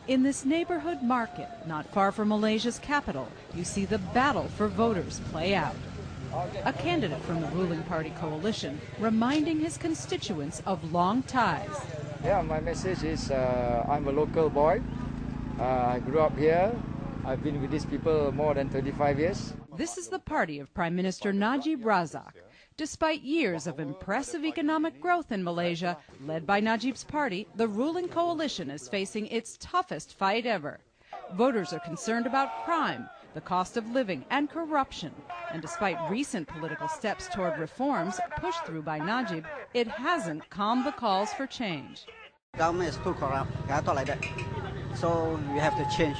In this neighborhood market, not far from Malaysia's capital, you see the battle for voters play out. A candidate from the ruling party coalition reminding his constituents of long ties. Yeah, my message is I'm a local boy. I grew up here. I've been with these people more than 35 years. This is the party of Prime Minister Najib Razak. Despite years of impressive economic growth in Malaysia, led by Najib's party, the ruling coalition is facing its toughest fight ever. Voters are concerned about crime, the cost of living, and corruption. And despite recent political steps toward reforms pushed through by Najib, it hasn't calmed the calls for change. Government is too corrupt. I thought like that. So we have to change.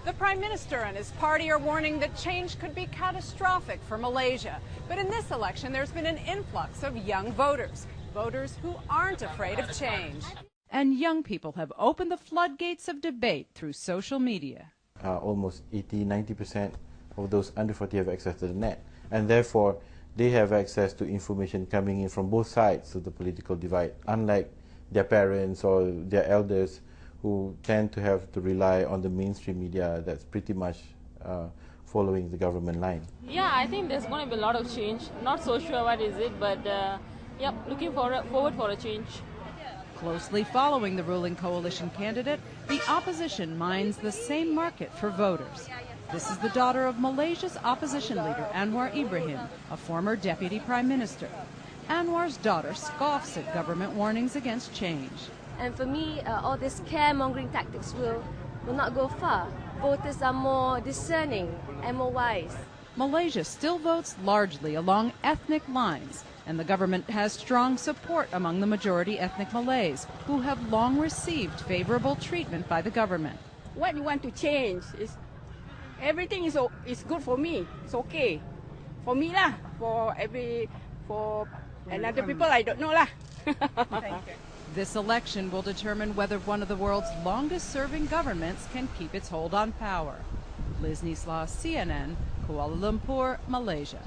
The Prime Minister and his party are warning that change could be catastrophic for Malaysia. But in this election, there's been an influx of young voters, voters who aren't afraid of change. And young people have opened the floodgates of debate through social media. Almost 80–90% of those under 40 have access to the net, and therefore they have access to information coming in from both sides of the political divide, unlike their parents or their elders who tend to have to rely on the mainstream media that's pretty much following the government line. Yeah, I think there's going to be a lot of change. Not so sure what is it, but yep, looking forward for a change. Closely following the ruling coalition candidate, the opposition mines the same market for voters. This is the daughter of Malaysia's opposition leader, Anwar Ibrahim, a former deputy prime minister. Anwar's daughter scoffs at government warnings against change. And for me, all these scaremongering tactics will not go far. Voters are more discerning and more wise. Malaysia still votes largely along ethnic lines, and the government has strong support among the majority ethnic Malays, who have long received favorable treatment by the government. What you want to change is everything is good for me. It's okay for me lah. For another people I don't know lah. Thank you. This election will determine whether one of the world's longest-serving governments can keep its hold on power. Liz Nisla, CNN, Kuala Lumpur, Malaysia.